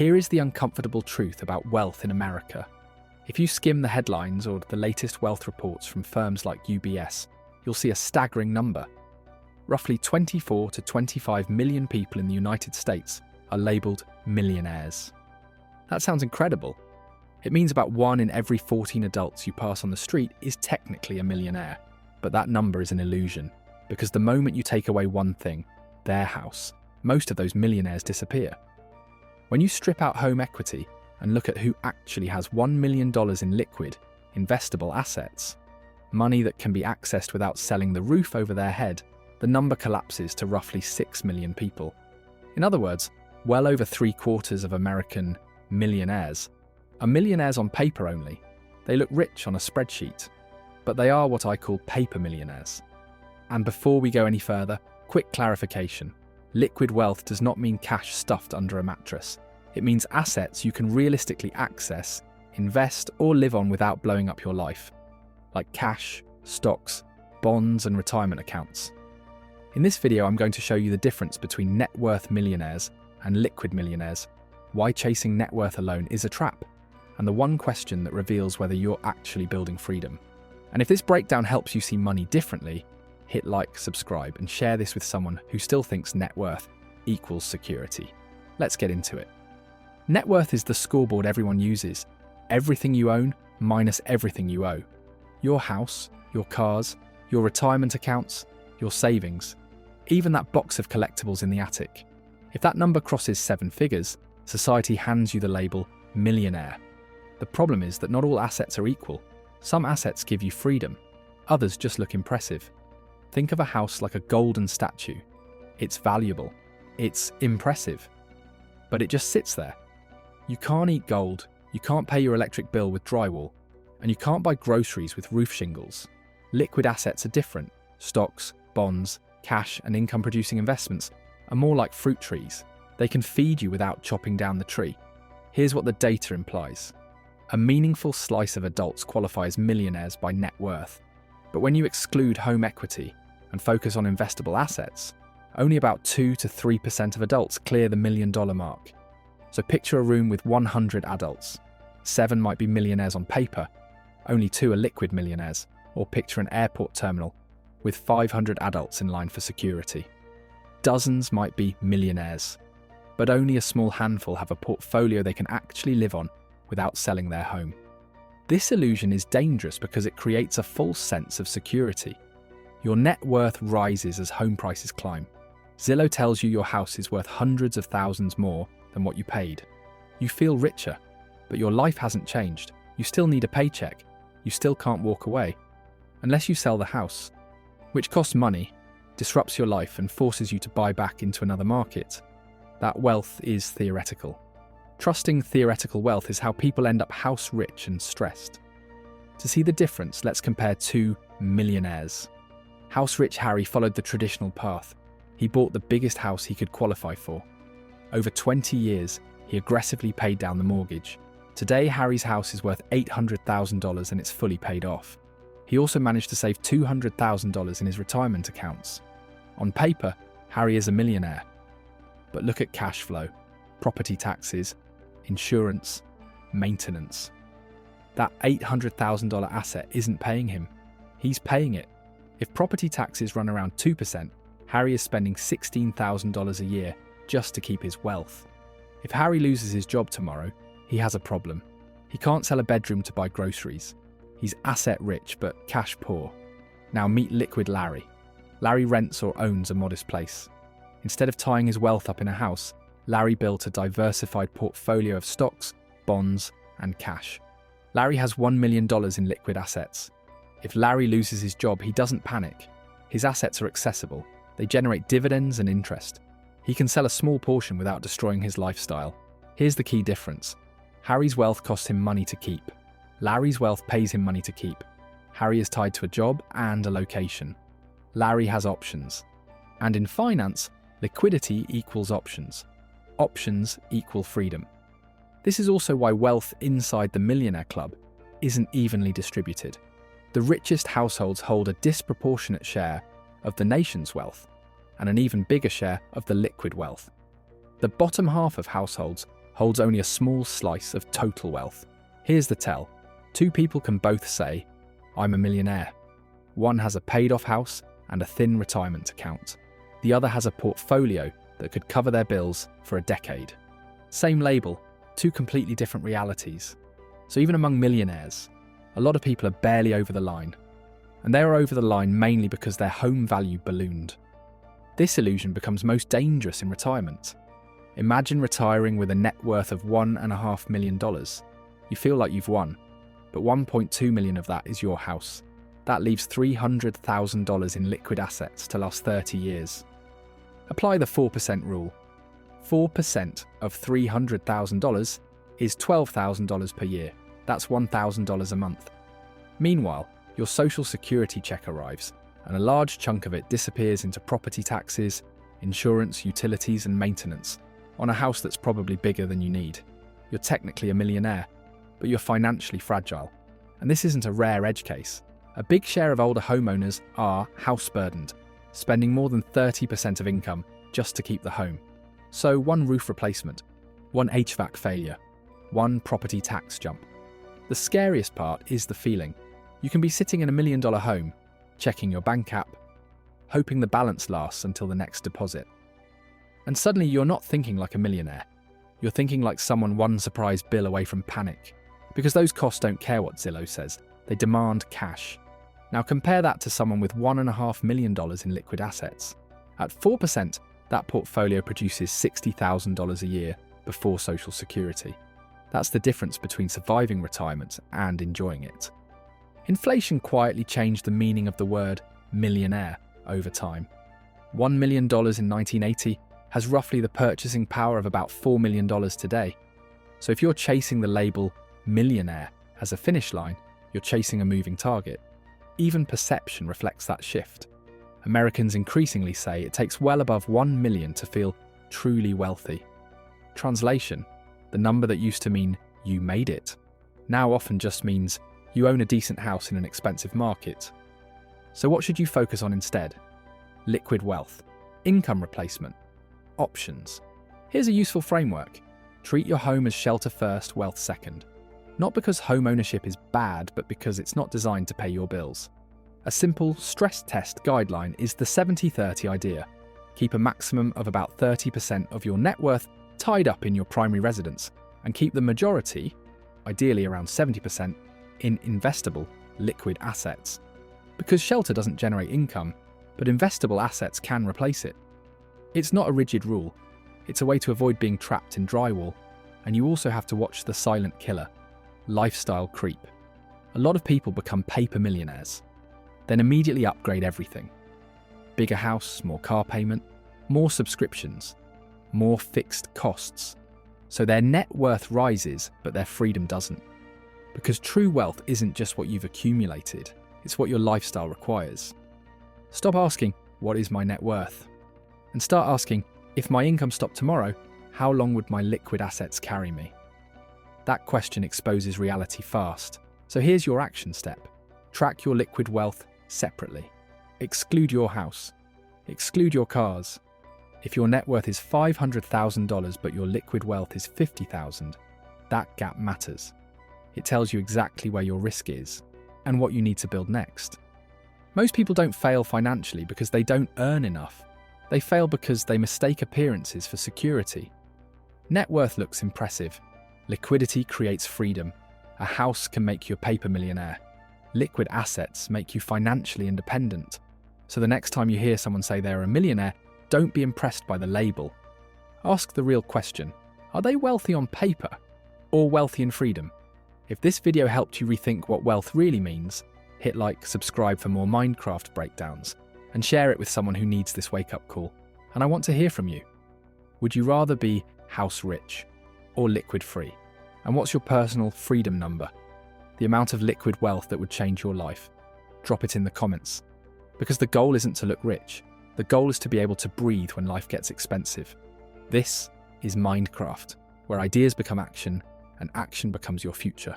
Here is the uncomfortable truth about wealth in America. If you skim the headlines or the latest wealth reports from firms like UBS, you'll see a staggering number. Roughly 24 to 25 million people in the United States are labelled millionaires. That sounds incredible. It means about 1 in every 14 adults you pass on the street is technically a millionaire. But that number is an illusion, because the moment you take away one thing, their house, most of those millionaires disappear. When you strip out home equity and look at who actually has $1 million in liquid, investable assets, money that can be accessed without selling the roof over their head, the number collapses to roughly 6 million people. In other words, well over 3/4 of American millionaires are millionaires on paper only. They look rich on a spreadsheet, but they are what I call paper millionaires. And before we go any further, quick clarification. Liquid wealth does not mean cash stuffed under a mattress. It means assets you can realistically access, invest, or live on without blowing up your life, like cash, stocks, bonds, and retirement accounts. In this video, I'm going to show you the difference between net worth millionaires and liquid millionaires, why chasing net worth alone is a trap, and the one question that reveals whether you're actually building freedom. And if this breakdown helps you see money differently, hit like, subscribe, and share this with someone who still thinks net worth equals security. Let's get into it. Net worth is the scoreboard everyone uses. Everything you own minus everything you owe. Your house, your cars, your retirement accounts, your savings, even that box of collectibles in the attic. If that number crosses 7 figures, society hands you the label millionaire. The problem is that not all assets are equal. Some assets give you freedom, others just look impressive. Think of a house like a golden statue. It's valuable, it's impressive, but it just sits there. You can't eat gold, you can't pay your electric bill with drywall, and you can't buy groceries with roof shingles. Liquid assets are different. Stocks, bonds, cash, and income-producing investments are more like fruit trees. They can feed you without chopping down the tree. Here's what the data implies. A meaningful slice of adults qualify as millionaires by net worth. But when you exclude home equity and focus on investable assets, only about 2 to 3% of adults clear the $1 million mark. So picture a room with 100 adults. 7 might be millionaires on paper, only 2 are liquid millionaires. Or picture an airport terminal with 500 adults in line for security. Dozens might be millionaires, but only a small handful have a portfolio they can actually live on without selling their home. This illusion is dangerous because it creates a false sense of security. Your net worth rises as home prices climb. Zillow tells you your house is worth hundreds of thousands more than what you paid. You feel richer, but your life hasn't changed. You still need a paycheck. You still can't walk away. Unless you sell the house, which costs money, disrupts your life, and forces you to buy back into another market. That wealth is theoretical. Trusting theoretical wealth is how people end up house rich and stressed. To see the difference, let's compare 2 millionaires. House rich Harry followed the traditional path. He bought the biggest house he could qualify for. Over 20 years, he aggressively paid down the mortgage. Today, Harry's house is worth $800,000 and it's fully paid off. He also managed to save $200,000 in his retirement accounts. On paper, Harry is a millionaire. But look at cash flow, property taxes, insurance, maintenance. That $800,000 asset isn't paying him. He's paying it. If property taxes run around 2%, Harry is spending $16,000 a year just to keep his wealth. If Harry loses his job tomorrow, he has a problem. He can't sell a bedroom to buy groceries. He's asset rich but cash poor. Now meet liquid Larry. Larry rents or owns a modest place. Instead of tying his wealth up in a house, Larry built a diversified portfolio of stocks, bonds, and cash. Larry has $1 million in liquid assets. If Larry loses his job, he doesn't panic. His assets are accessible. They generate dividends and interest. He can sell a small portion without destroying his lifestyle. Here's the key difference. Harry's wealth costs him money to keep. Larry's wealth pays him money to keep. Harry is tied to a job and a location. Larry has options. And in finance, liquidity equals options. Options equal freedom. This is also why wealth inside the Millionaire Club isn't evenly distributed. The richest households hold a disproportionate share of the nation's wealth and an even bigger share of the liquid wealth. The bottom half of households holds only a small slice of total wealth. Here's the tell. Two people can both say, "I'm a millionaire." One has a paid-off house and a thin retirement account. The other has a portfolio that could cover their bills for a decade. Same label, two completely different realities. So even among millionaires, a lot of people are barely over the line. And they are over the line mainly because their home value ballooned. This illusion becomes most dangerous in retirement. Imagine retiring with a net worth of $1.5 million. You feel like you've won, but 1.2 million of that is your house. That leaves $300,000 in liquid assets to last 30 years. Apply the 4% rule. 4% of $300,000 is $12,000 per year. That's $1,000 a month. Meanwhile, your social security check arrives, and a large chunk of it disappears into property taxes, insurance, utilities, and maintenance on a house that's probably bigger than you need. You're technically a millionaire, but you're financially fragile. And this isn't a rare edge case. A big share of older homeowners are house-burdened, spending more than 30% of income just to keep the home. So one roof replacement, one HVAC failure, one property tax jump. The scariest part is the feeling. You can be sitting in a $1 million home, checking your bank app, hoping the balance lasts until the next deposit. And suddenly you're not thinking like a millionaire. You're thinking like someone one surprise bill away from panic. Because those costs don't care what Zillow says. They demand cash. Now compare that to someone with $1.5 million in liquid assets. At 4%, that portfolio produces $60,000 a year before Social Security. That's the difference between surviving retirement and enjoying it. Inflation quietly changed the meaning of the word millionaire over time. $1 million in 1980 has roughly the purchasing power of about $4 million today. So if you're chasing the label millionaire as a finish line, you're chasing a moving target. Even perception reflects that shift. Americans increasingly say it takes well above 1 million to feel truly wealthy. Translation, the number that used to mean you made it, now often just means you own a decent house in an expensive market. So what should you focus on instead? Liquid wealth, income replacement, options. Here's a useful framework. Treat your home as shelter first, wealth second. Not because home ownership is bad, but because it's not designed to pay your bills. A simple stress test guideline is the 70-30 idea. Keep a maximum of about 30% of your net worth tied up in your primary residence, and keep the majority, ideally around 70%, in investable, liquid assets. Because shelter doesn't generate income, but investable assets can replace it. It's not a rigid rule. It's a way to avoid being trapped in drywall, and you also have to watch the silent killer, lifestyle creep. A lot of people become paper millionaires, then immediately upgrade everything. Bigger house, more car payment, more subscriptions, more fixed costs. So their net worth rises, but their freedom doesn't. Because true wealth isn't just what you've accumulated, it's what your lifestyle requires. Stop asking, what is my net worth? And start asking, if my income stopped tomorrow, how long would my liquid assets carry me? That question exposes reality fast. So here's your action step. Track your liquid wealth separately. Exclude your house. Exclude your cars. If your net worth is $500,000 but your liquid wealth is $50,000, that gap matters. It tells you exactly where your risk is and what you need to build next. Most people don't fail financially because they don't earn enough. They fail because they mistake appearances for security. Net worth looks impressive. Liquidity creates freedom. A house can make you a paper millionaire. Liquid assets make you financially independent. So the next time you hear someone say they're a millionaire, don't be impressed by the label. Ask the real question. Are they wealthy on paper or wealthy in freedom? If this video helped you rethink what wealth really means, hit like, subscribe for more MindCraft breakdowns, and share it with someone who needs this wake-up call. And I want to hear from you. Would you rather be house rich or liquid free? And what's your personal freedom number? The amount of liquid wealth that would change your life? Drop it in the comments. Because the goal isn't to look rich. The goal is to be able to breathe when life gets expensive. This is MindCraft, where ideas become action and action becomes your future.